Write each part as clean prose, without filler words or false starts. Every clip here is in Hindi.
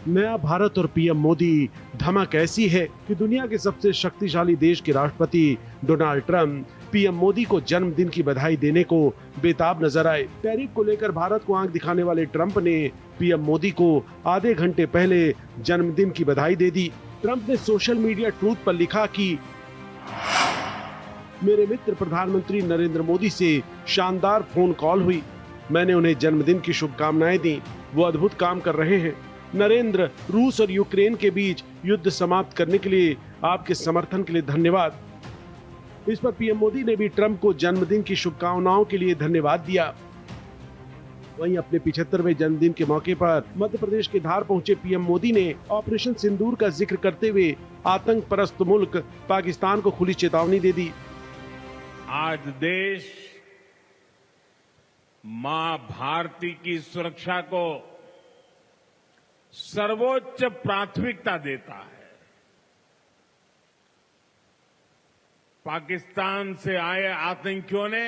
नया भारत और पीएम मोदी धमक ऐसी है कि दुनिया के सबसे शक्तिशाली देश के राष्ट्रपति डोनाल्ड ट्रंप पीएम मोदी को जन्मदिन की बधाई देने को बेताब नजर आए। टैरिफ को लेकर भारत को आंख दिखाने वाले ट्रंप ने पीएम मोदी को आधे घंटे पहले जन्मदिन की बधाई दे दी। ट्रंप ने सोशल मीडिया ट्रूथ पर लिखा कि मेरे मित्र प्रधानमंत्री नरेंद्र मोदी से शानदार फोन कॉल हुई। मैंने उन्हें जन्मदिन की शुभकामनाएं दी। वो अद्भुत काम कर रहे हैं। नरेंद्र, रूस और यूक्रेन के बीच युद्ध समाप्त करने के लिए आपके समर्थन के लिए धन्यवाद। इस पर पीएम मोदी ने भी ट्रंप को जन्मदिन की शुभकामनाओं के लिए धन्यवाद दिया। वहीं अपने 75वें जन्मदिन के मौके पर मध्य प्रदेश के धार पहुंचे पीएम मोदी ने ऑपरेशन सिंदूर का जिक्र करते हुए आतंक परस्त मुल्क पाकिस्तान को खुली चेतावनी दे दी। आज देश मां भारती की सुरक्षा को सर्वोच्च प्राथमिकता देता है। पाकिस्तान से आए आतंकियों ने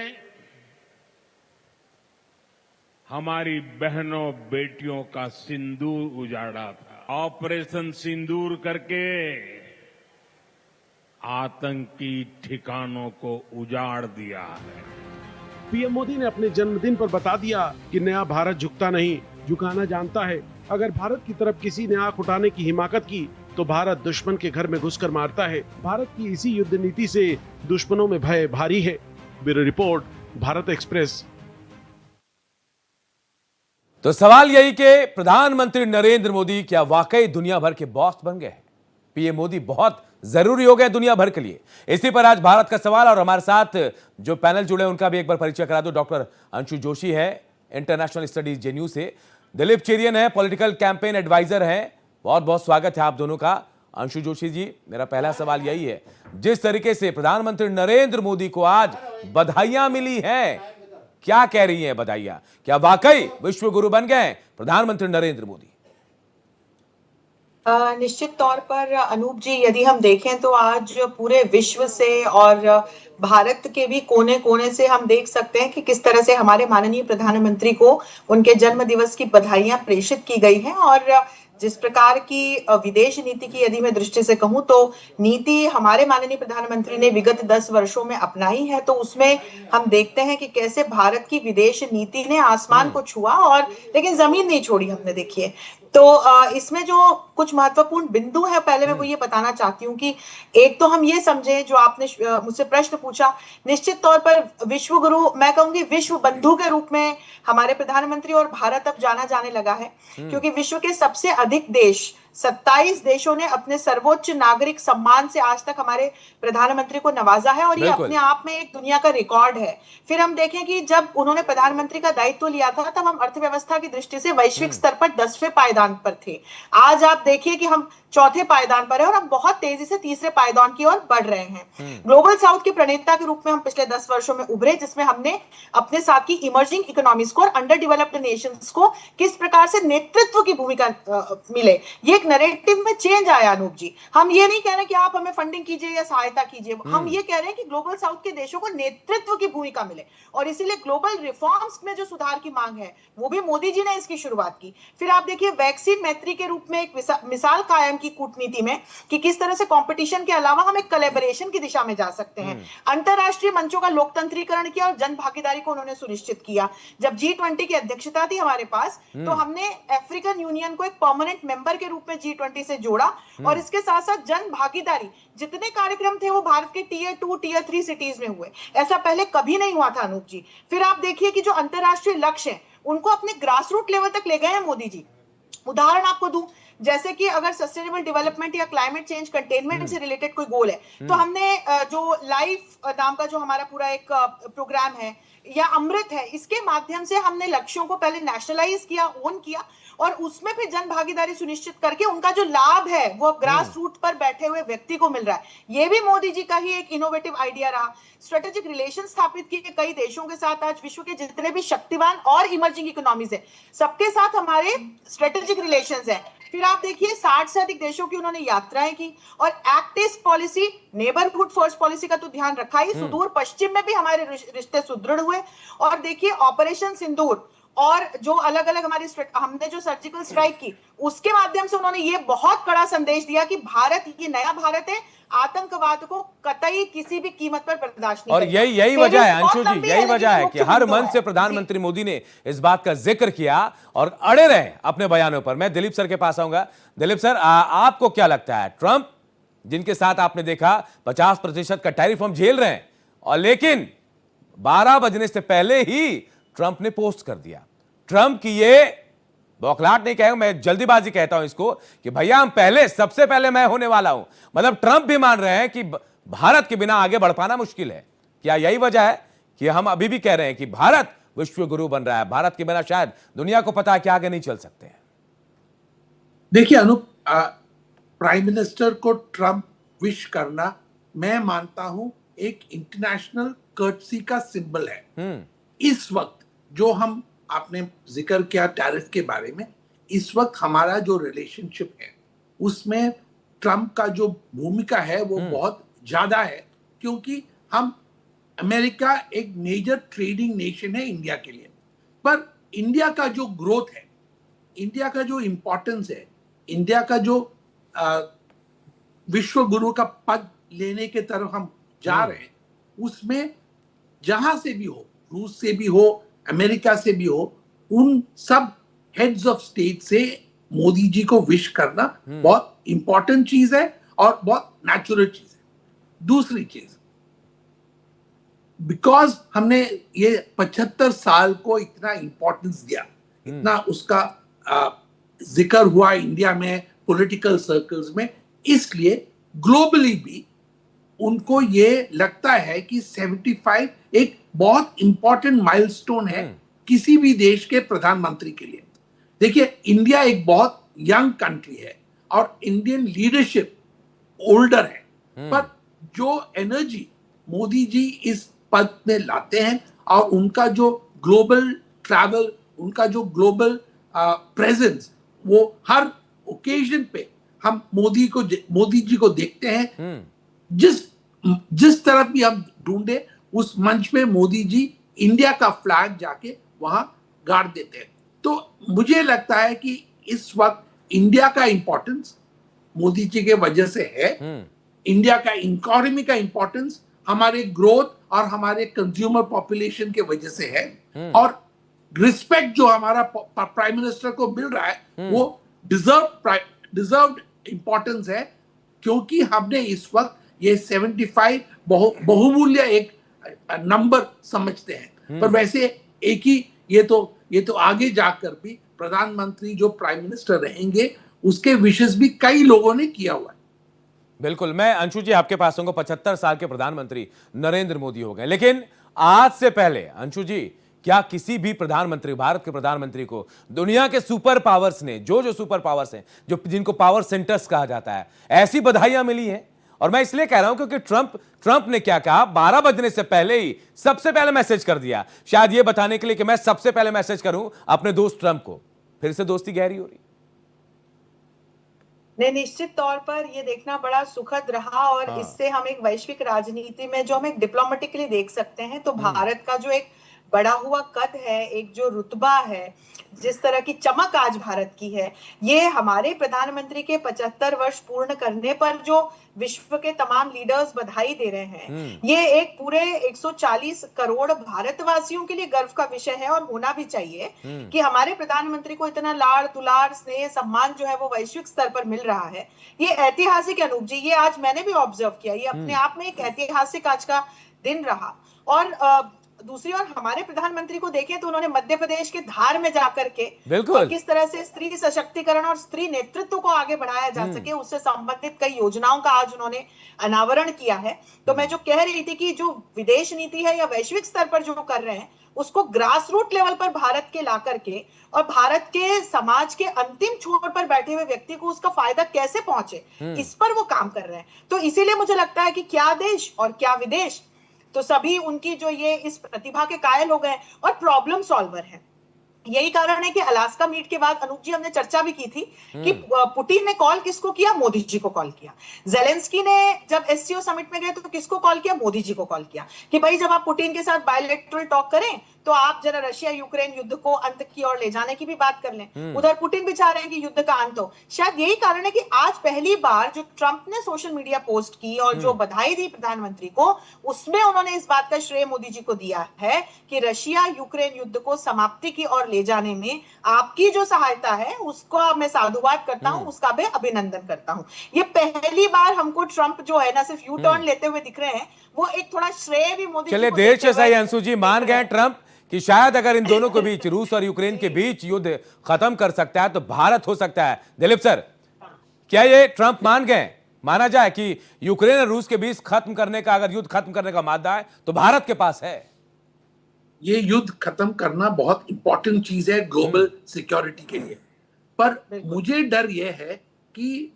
हमारी बहनों बेटियों का सिंदूर उजाड़ा था। ऑपरेशन सिंदूर करके आतंकी ठिकानों को उजाड़ दिया है। पीएम मोदी ने अपने जन्मदिन पर बता दिया कि नया भारत झुकता नहीं, झुकाना जानता है। अगर भारत की तरफ किसी ने आंख उठाने की हिमाकत की तो भारत दुश्मन के घर में घुसकर मारता है। भारत की इसी युद्ध नीति से दुश्मनों में भय भारी है। Bureau report, Bharat express. तो सवाल यही कि प्रधानमंत्री नरेंद्र मोदी क्या वाकई दुनिया भर के बॉस बन गए? पीएम मोदी बहुत जरूरी हो गए दुनिया भर के लिए। इसी पर आज भारत का सवाल, और हमारे साथ जो पैनल जुड़े उनका भी एक बार परिचय करा दो। डॉक्टर अंशु जोशी है इंटरनेशनल स्टडीज जेएनयू से, दिलीप चेरियन है पॉलिटिकल कैंपेन एडवाइजर हैं। बहुत बहुत स्वागत है आप दोनों का। अंशु जोशी जी, मेरा पहला सवाल यही है, जिस तरीके से प्रधानमंत्री नरेंद्र मोदी को आज बधाइयां मिली हैं, क्या कह रही हैं बधाइयां? क्या वाकई विश्व गुरु बन गए प्रधानमंत्री नरेंद्र मोदी? निश्चित तौर पर अनूप जी, यदि हम देखें तो आज पूरे विश्व से और भारत के भी कोने कोने से हम देख सकते हैं कि किस तरह से हमारे माननीय प्रधानमंत्री को उनके जन्म दिवस की बधाइयां प्रेषित की गई हैं। और जिस प्रकार की विदेश नीति की यदि मैं दृष्टि से कहूं तो नीति हमारे माननीय प्रधानमंत्री ने विगत 10 वर्षों में अपनाई है, तो उसमें हम देखते हैं कि कैसे भारत की विदेश नीति ने आसमान को छुआ और लेकिन जमीन नहीं छोड़ी हमने। देखिए तो इसमें जो कुछ महत्वपूर्ण बिंदु है, पहले मैं वो ये बताना चाहती हूँ कि एक तो हम ये समझे, जो आपने मुझसे प्रश्न पूछा, निश्चित तौर पर विश्व गुरु, मैं कहूंगी विश्व बंधु के रूप में हमारे प्रधानमंत्री और भारत अब जाना जाने लगा है, क्योंकि विश्व के सबसे अधिक देश 27 देशों ने अपने सर्वोच्च नागरिक सम्मान से आज तक हमारे प्रधानमंत्री को नवाजा है, और ये अपने आप में एक दुनिया का रिकॉर्ड है। फिर हम देखें कि जब उन्होंने प्रधानमंत्री का दायित्व लिया था तब हम अर्थव्यवस्था की दृष्टि से वैश्विक स्तर पर 10वें पायदान पर थे। आज आप देखिए कि हम चौथे पायदान पर है और हम बहुत तेजी से तीसरे पायदान की ओर बढ़ रहे हैं। ग्लोबल साउथ के प्रणेता के रूप में हम पिछले 10 वर्षों में उभरे, जिसमें हमने अपने साथ की इमर्जिंग इकोनॉमीज को और अंडर डेवलप्ड नेशंस को किस प्रकार से नेतृत्व की भूमिका मिले, ये एक नैरेटिव में चेंज आया। अनूप जी, हम ये नहीं कह रहे कि आप हमें फंडिंग कीजिए या सहायता कीजिए, हम ये कह रहे हैं कि ग्लोबल साउथ के देशों को नेतृत्व की भूमिका मिले, और इसीलिए ग्लोबल रिफॉर्म्स में जो सुधार की मांग है वो भी मोदी जी ने इसकी शुरुआत की। फिर आप देखिए वैक्सीन मैत्री के रूप में एक मिसाल कायम की कूटनीति में कि किस तरह से कंपटीशन के अलावा हम एक कोलैबोरेशन की दिशा में जा सकते हैं। अंतरराष्ट्रीय मंचों का लोकतंत्रीकरण किया और जन भागीदारी को उन्होंने सुनिश्चित किया। जब G20 की अध्यक्षता थी हमारे पास, तो हमने अफ्रीकन यूनियन को एक परमानेंट मेंबर के रूप में G20 से जोड़ा, और इसके साथ साथ जन भागीदारी, जितने कार्यक्रम थे वो भारत के Tier 2 Tier 3 सिटीज में हुए, ऐसा पहले कभी नहीं हुआ था। अनूप जी, फिर आप देखिए कि जो अंतरराष्ट्रीय लक्ष्य हैं उनको अपने ग्रास रूट लेवल तक ले गए हैं मोदी जी। उदाहरण आपको दूं, जैसे कि अगर सस्टेनेबल डेवलपमेंट या क्लाइमेट चेंज कंटेनमेंट से रिलेटेड कोई गोल है, तो हमने जो लाइफ नाम का जो हमारा पूरा एक प्रोग्राम है या अमृत है, इसके माध्यम से हमने लक्ष्यों को पहले नेशनलाइज किया, ओन किया, और उसमें फिर जन भागीदारी सुनिश्चित करके उनका जो लाभ है वो ग्रास रूट पर बैठे हुए व्यक्ति को मिल रहा है। ये भी मोदी जी का ही एक इनोवेटिव आइडिया रहा। स्ट्रेटेजिक रिलेशन स्थापित किए कई देशों के साथ। आज विश्व के जितने भी शक्तिवान और इमर्जिंग इकोनॉमीज है, सबके साथ हमारे स्ट्रेटेजिक रिलेशंस है। फिर आप देखिए 60 से अधिक देशों की उन्होंने यात्राएं की, और act east policy, neighbourhood first policy का तो ध्यान रखा ही, सुदूर पश्चिम में भी हमारे रिश्ते सुदृढ़ हुए। और देखिए ऑपरेशन सिंदूर और जो अलग अलग हमने जो सर्जिकल स्ट्राइक की, उसके माध्यम से उन्होंने ये बहुत कड़ा संदेश दिया कि भारत, ये नया भारत है, आतंकवाद को कतई किसी भी कीमत पर बर्दाश्त नहीं और करेगा। यही वजह है अंशु जी, यही लेकिन वजह है कि मुख्य हर बिंदु मंच से है। प्रधानमंत्री मोदी ने इस बात का जिक्र किया और अड़े रहे अपने बयानों पर। मैं दिलीप सर के पास आऊंगा। दिलीप सर, आपको क्या लगता है, ट्रंप जिनके साथ आपने देखा 50% का टैरिफ हम झेल रहे हैं, और लेकिन 12 बजने से पहले ही ट्रंप ने पोस्ट कर दिया। ट्रंप की ये बौखलाहट नहीं कहेगा, मैं जल्दीबाजी कहता हूं इसको, कि भैया हम पहले, सबसे पहले मैं होने वाला हूं। मतलब ट्रंप भी मान रहे हैं कि भारत के बिना आगे बढ़ पाना मुश्किल है। क्या यही वजह है कि हम अभी भी कह रहे हैं कि भारत विश्व गुरु बन रहा है, भारत के बिना शायद दुनिया को पता है कि आगे नहीं चल सकते हैं? देखिए अनूप, प्राइम मिनिस्टर को ट्रंप विश करना, मैं मानता हूं, एक इंटरनेशनल कर्टसी का सिंबल है। इस वक्त जो हम, आपने जिक्र किया टैरिफ के बारे में, इस वक्त हमारा जो रिलेशनशिप है उसमें ट्रंप का जो भूमिका है वो बहुत ज्यादा है, क्योंकि हम, अमेरिका एक मेजर ट्रेडिंग नेशन है इंडिया के लिए, पर इंडिया का जो ग्रोथ है, इंडिया का जो इंपॉर्टेंस है, इंडिया का जो विश्व गुरु का पद लेने के तरफ हम जा रहे हैं, उसमें जहां से भी हो, रूस से भी हो, अमेरिका से भी हो, उन सब हेड्स ऑफ स्टेट से मोदी जी को विश करना बहुत इंपॉर्टेंट चीज है और बहुत नेचुरल चीज है। दूसरी चीज, बिकॉज हमने ये 75 साल को इतना इंपॉर्टेंस दिया, इतना उसका जिक्र हुआ इंडिया में पॉलिटिकल सर्कल्स में, इसलिए ग्लोबली भी उनको ये लगता है कि 75 एक बहुत इंपॉर्टेंट माइलस्टोन है किसी भी देश के प्रधानमंत्री के लिए। देखिए, इंडिया एक बहुत यंग कंट्री है और इंडियन लीडरशिप ओल्डर है, पर जो एनर्जी मोदी जी इस पद में लाते हैं और उनका जो ग्लोबल ट्रैवल, उनका जो ग्लोबल प्रेजेंस, वो हर ओकेजन पे हम मोदी जी को देखते हैं। जिस तरफ भी हम ढूंढे, उस मंच पे मोदी जी इंडिया का फ्लैग जाके वहां गाड़ देते हैं। तो मुझे लगता है कि इस वक्त इंडिया का इंपॉर्टेंस मोदी जी के वजह से है। इंडिया का इकोनॉमी का इंपॉर्टेंस हमारे ग्रोथ और हमारे कंज्यूमर पॉपुलेशन के वजह से है, और रिस्पेक्ट जो हमारा प्राइम मिनिस्टर को मिल रहा है वो डिजर्व्ड इंपॉर्टेंस है, क्योंकि हमने इस वक्त ये 75 बहुमूल्य एक नंबर समझते हैं। पर वैसे एक ही, ये तो आगे जाकर भी प्रधानमंत्री जो प्राइम मिनिस्टर रहेंगे उसके विशेष भी कई लोगों ने किया हुआ है। बिल्कुल, मैं अंशु जी आपके पास हूँ। 75 साल के प्रधानमंत्री नरेंद्र मोदी हो गए, लेकिन आज से पहले अंशु जी, क्या किसी भी प्रधानमंत्री, भारत के प्रधानमंत्री को दुनिया के सुपर पावर्स ने, जो सुपर पावर्स हैं, जिनको पावर सेंटर्स कहा जाता है, ऐसी बधाइयां मिली हैं? और मैं इसलिए कह रहा हूं क्योंकि ट्रंप ने क्या कहा, 12 बजने से पहले ही सबसे पहले मैसेज कर दिया, शायद यह बताने के लिए कि मैं सबसे पहले मैसेज करूं अपने दोस्त ट्रंप को। फिर से दोस्ती गहरी हो रही। नहीं, निश्चित तौर पर ये देखना बड़ा सुखद रहा, और इससे हम एक वैश्विक राजनीति में जो हम एक डिप्लोमेटिकली देख सकते हैं, तो भारत का जो एक बढ़ा हुआ कद है, एक जो रुतबा है, जिस तरह की चमक आज भारत की है, ये हमारे प्रधानमंत्री के 75 वर्ष पूर्ण करने पर जो विश्व के तमाम लीडर्स बधाई दे रहे हैं, ये एक पूरे 140 करोड़ भारतवासियों के लिए गर्व का विषय है, और होना भी चाहिए कि हमारे प्रधानमंत्री को इतना लाड़ दुलार स्नेह सम्मान जो है वो वैश्विक स्तर पर मिल रहा है। ये ऐतिहासिक, अनूप जी, ये आज मैंने भी ऑब्जर्व किया, ये अपने आप में एक ऐतिहासिक आज का दिन रहा। और दूसरी ओर हमारे प्रधानमंत्री को देखें तो उन्होंने मध्य प्रदेश के धार में जाकर के किस तरह से स्त्री सशक्तिकरण और स्त्री नेतृत्व को आगे बढ़ाया जा सके, उससे संबंधित कई योजनाओं का आज उन्होंने अनावरण किया है। तो मैं जो कह रही थी कि जो विदेश नीति है या वैश्विक स्तर पर जो कर रहे हैं, उसको ग्रास रूट लेवल पर भारत के ला करके, और भारत के समाज के अंतिम छोर पर बैठे हुए व्यक्ति को उसका फायदा कैसे पहुंचे, इस पर वो काम कर रहे हैं। तो इसीलिए मुझे लगता है कि क्या देश और क्या विदेश, तो सभी उनकी जो ये इस प्रतिभा के कायल हो गए, और प्रॉब्लम सॉल्वर है। यही कारण है कि अलास्का मीट के बाद अनूप जी हमने चर्चा भी की थी कि पुतिन ने कॉल किसको किया, मोदी जी को कॉल किया। जेलेंस्की ने जब एससीओ समिट में गए तो किसको कॉल किया, मोदी जी को कॉल किया कि भाई जब आप पुतिन के साथ बायलैटरल टॉक करें तो आप जरा रशिया यूक्रेन युद्ध को अंत की ओर ले जाने की भी बात कर लें। उधर पुतिन भी चाह रहे हैं कि युद्ध का अंत हो। शायद यही कारण है कि आज पहली बार जो ट्रंप ने सोशल मीडिया पोस्ट की और जो बधाई दी प्रधानमंत्री को, उसमें उन्होंने इस बात का श्रेय मोदी जी को दिया है कि रशिया यूक्रेन युद्ध को समाप्ति की ओर ले जाने में आपकी जो सहायता है उसको मैं साधुवाद करता हूं, उसका भी अभिनंदन करता हूं। ये पहली बार हमको ट्रंप जो है ना सिर्फ यू टर्न लेते हुए दिख रहे हैं, वो एक थोड़ा श्रेय भी मोदी चलिए देर से सही अंशु जी मान गए ट्रंप कि शायद अगर इन दोनों के बीच, रूस और यूक्रेन के बीच युद्ध खत्म कर सकता है तो भारत हो सकता है। दिलीप सर, क्या ये ट्रंप मान गए, माना जाए कि यूक्रेन और रूस के बीच खत्म करने का, अगर युद्ध खत्म करने का मादा है तो भारत के पास है? ये युद्ध खत्म करना बहुत इंपॉर्टेंट चीज है ग्लोबल सिक्योरिटी के लिए, पर मुझे डर यह है कि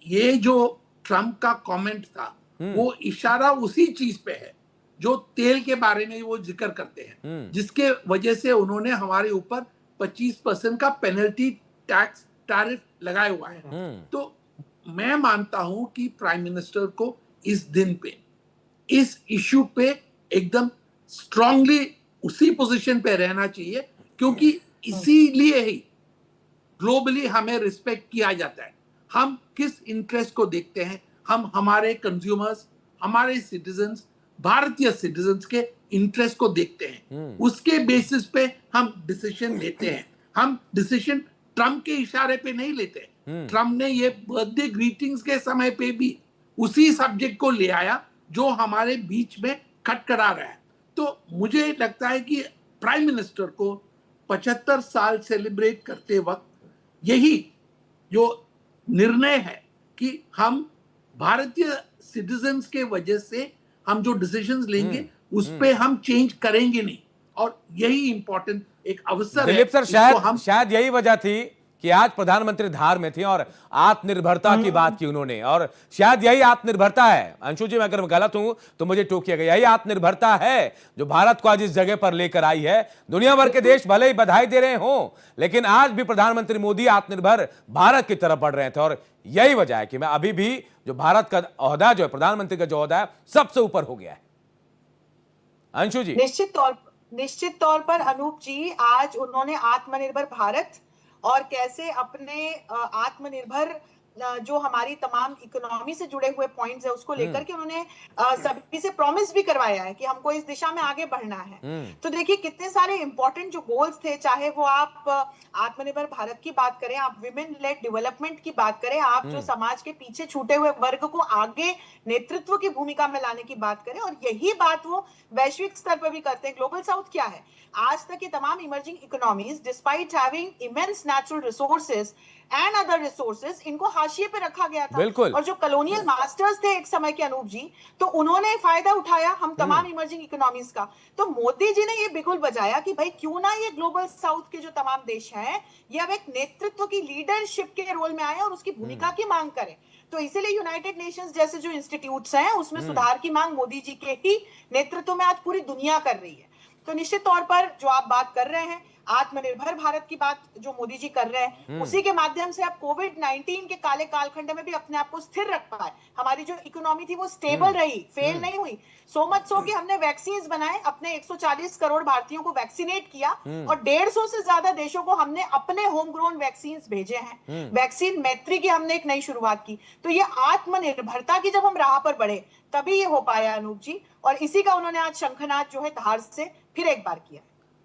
ये जो ट्रंप का कमेंट था वो इशारा उसी चीज पे है जो तेल के बारे में वो जिक्र करते हैं, जिसके वजह से उन्होंने हमारे ऊपर 25% का पेनल्टी टैक्स टैरिफ लगाया हुआ है। तो मैं मानता हूं कि प्राइम मिनिस्टर को इस दिन पे इस इश्यू पे एकदम स्ट्रांगली उसी पोजीशन पे रहना चाहिए, क्योंकि इसीलिए ही ग्लोबली हमें रिस्पेक्ट किया जाता है। हम किस इंटरेस्ट को देखते हैं, हम हमारे कंज्यूमर्स, हमारे सिटीजन्स, भारतीय सिटीजन्स के इंटरेस्ट को देखते हैं, उसके बेसिस पे हम डिसीजन लेते हैं। हम डिसीजन ट्रम्प के इशारे पे नहीं लेते। ट्रम्प ने ये बर्थडे ग्रीटिंग्स के समय पे भी उसी सब्जेक्ट को ले आया जो हमारे बीच में खटखटा रहा है। तो मुझे लगता है कि प्राइम मिनिस्टर को 75 साल सेलिब्रेट करते वक्त यही जो निर्णय है कि हम भारतीय सिटीजन्स के वजह से हम जो डिसीजंस लेंगे उस पे हम चेंज करेंगे नहीं, और यही इंपॉर्टेंट एक अवसर है। दिलीप सर, शायद यही वजह थी कि आज प्रधानमंत्री धार में थे और आत्मनिर्भरता की बात की उन्होंने, और शायद यही आत्मनिर्भरता है। अंशु जी, मैं अगर गलत हूं तो मुझे टोकिएगा, यही आत्मनिर्भरता है जो भारत को आज इस जगह पर लेकर आई है। दुनिया भर के देश भले ही बधाई दे रहे हो, लेकिन आज भी प्रधानमंत्री मोदी आत्मनिर्भर भारत की तरफ बढ़ रहे थे, और यही वजह है कि मैं अभी भी जो भारत का ओहदा, जो है प्रधानमंत्री का जो ओहदा है, सबसे ऊपर हो गया है। अंशु जी, निश्चित तौर पर अनूप जी, आज उन्होंने आत्मनिर्भर भारत और कैसे अपने आत्मनिर्भर जो हमारी तमाम इकोनॉमी से जुड़े हुए पॉइंट्स है उसको लेकर के उन्होंने सभी से प्रॉमिस भी करवाया है कि हमको इस दिशा में आगे बढ़ना है। तो देखिए कितने सारे इंपॉर्टेंट जो गोल्स थे, चाहे वो आप आत्मनिर्भर भारत की बात करें, आप विमेन लेड डेवलपमेंट की बात करें, आप जो समाज के पीछे छूटे हुए वर्ग को आगे नेतृत्व की भूमिका में लाने की बात करें, और यही बात वो वैश्विक स्तर पर भी करते हैं। ग्लोबल साउथ क्या है, आज तक ये तमाम emerging economies despite having immense natural resources and other resources, इनको हाशिए पे रखा गया था। और जो कॉलोनियल मास्टर्स थे एक समय के अनूप जी, तो उन्होंने फायदा उठाया हम तमाम इमर्जिंग इकोनॉमीज का। तो मोदी जी ने ये बिगुल बजाया कि भाई क्यों ना ये ग्लोबल साउथ के जो तमाम देश हैं ये अब एक नेतृत्व की, लीडरशिप के रोल में आए और उसकी भूमिका की मांग करें। तो इसीलिए यूनाइटेड नेशंस जैसे जो इंस्टीट्यूट्स हैं उसमें सुधार की मांग मोदी जी के ही नेतृत्व में आज पूरी दुनिया कर रही है। तो निश्चित तौर पर जो आप बात कर रहे हैं, आत्मनिर्भर भारत की बात जो मोदी जी कर रहे हैं, उसी के माध्यम से अब कोविड-19 के काले कालखंड में भी अपने आप को स्थिर रख पाए। हमारी जो इकोनॉमी थी वो स्टेबल रही, फेल नहीं हुई। सो मच सो कि हमने वैक्सीन बनाए, अपने 140 करोड़ भारतीयों को वैक्सीनेट किया, और 150 से ज्यादा देशों को हमने अपने होम ग्रोन वैक्सीन भेजे हैं। वैक्सीन मैत्री की हमने एक नई शुरुआत की। तो ये आत्मनिर्भरता की जब हम राह पर बढ़े तभी ये हो पाया अनूप जी, और इसी का उन्होंने आज शंखनाद जो है धार से फिर एक बार किया।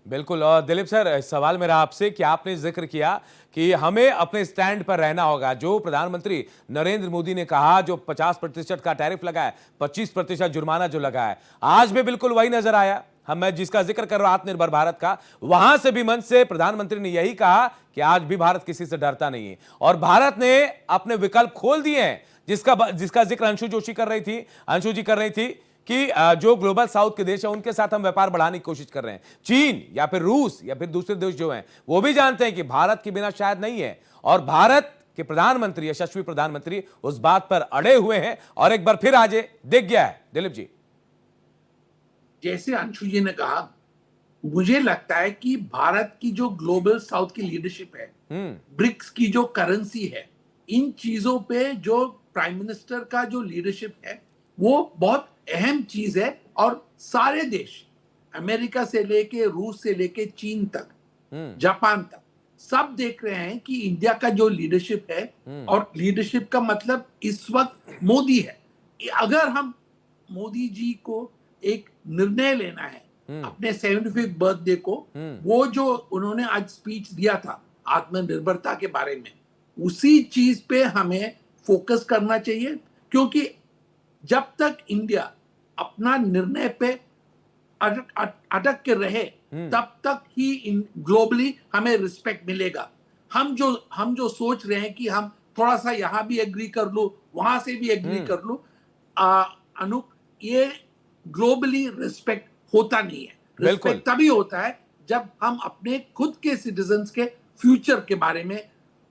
बिल्कुल। और दिलीप सर, सवाल मेरा आपसे कि आपने जिक्र किया कि हमें अपने स्टैंड पर रहना होगा। जो प्रधानमंत्री नरेंद्र मोदी ने कहा, जो 50% का टैरिफ लगा है, 25% जुर्माना जो लगा है, आज भी बिल्कुल वही नजर आया। मैं जिसका जिक्र कर रहा हूं आत्मनिर्भर भारत का, वहां से भी मन से प्रधानमंत्री ने यही कहा कि आज भी भारत किसी से डरता नहीं है, और भारत ने अपने विकल्प खोल दिए हैं, जिसका जिक्र अंशु जी कर रही थी कि जो ग्लोबल साउथ के देश हैं उनके साथ हम व्यापार बढ़ाने की कोशिश कर रहे हैं। चीन या फिर रूस या फिर दूसरे देश जो हैं वो भी जानते हैं कि भारत के बिना शायद नहीं है, और भारत के प्रधानमंत्री, यशस्वी प्रधानमंत्री उस बात पर अड़े हुए हैं, और एक बार फिर आज दिख गया है। दिलीप जी, जैसे अंशु जी ने कहा, मुझे लगता है कि भारत की जो ग्लोबल साउथ की लीडरशिप है, ब्रिक्स की जो करेंसी है, इन चीजों पे जो प्राइम मिनिस्टर का जो लीडरशिप है वो बहुत अहम चीज है। और सारे देश, अमेरिका से लेके रूस से लेके चीन तक, जापान तक, सब देख रहे हैं कि इंडिया का जो लीडरशिप है, और लीडरशिप का मतलब इस वक्त मोदी है। अगर हम मोदी जी को एक निर्णय लेना है अपने 75th बर्थडे को, वो जो उन्होंने आज स्पीच दिया था आत्मनिर्भरता के बारे में, उसी चीज पे हमें फोकस करना चाहिए। क्योंकि जब तक इंडिया अपना निर्णय पे अटक के रहे, तब तक ही ग्लोबली हमें रिस्पेक्ट मिलेगा। हम जो सोच रहे हैं कि हम थोड़ा सा यहां भी एग्री कर लो, वहां से भी एग्री कर लो, अनूप, ये ग्लोबली रिस्पेक्ट होता नहीं है। रिस्पेक्ट तभी होता है जब हम अपने खुद के सिटीजन्स के फ्यूचर के बारे में,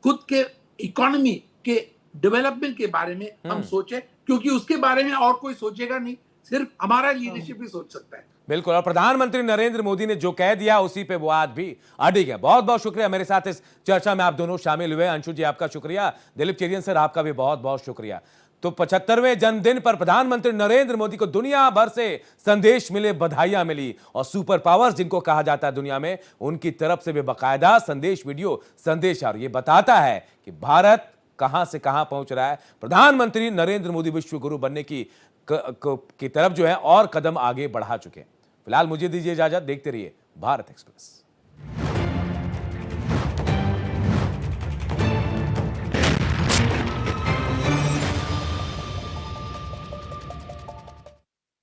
खुद के इकोनॉमी के डेवलपमेंट के बारे में हम सोचे, क्योंकि उसके बारे में और कोई सोचेगा नहीं, सिर्फ हमारा लीडरशिप ही सोच सकता है। बिल्कुल, और प्रधानमंत्री नरेंद्र मोदी ने जो कह दिया उसी पे वो आज भी अडिग है। बहुत बहुत शुक्रिया, मेरे साथ इस चर्चा में आप दोनों शामिल हुए। अंशु जी आपका शुक्रिया, दिलीप चेरियन सर आपका भी बहुत बहुत शुक्रिया। तो 75वें जन्मदिन पर प्रधानमंत्री नरेंद्र मोदी को दुनिया भर से संदेश मिले, बधाइयां मिली, और सुपर पावर्स जिनको कहा जाता है दुनिया में, उनकी तरफ से भी बाकायदा संदेश वीडियो संदेश आ रही है। बताता है कि भारत कहां से कहां पहुंच रहा है। प्रधानमंत्री नरेंद्र मोदी विश्व गुरु बनने की तरफ जो है और कदम आगे बढ़ा चुके हैं। फिलहाल मुझे दीजिए इजाजत, देखते रहिए भारत एक्सप्रेस।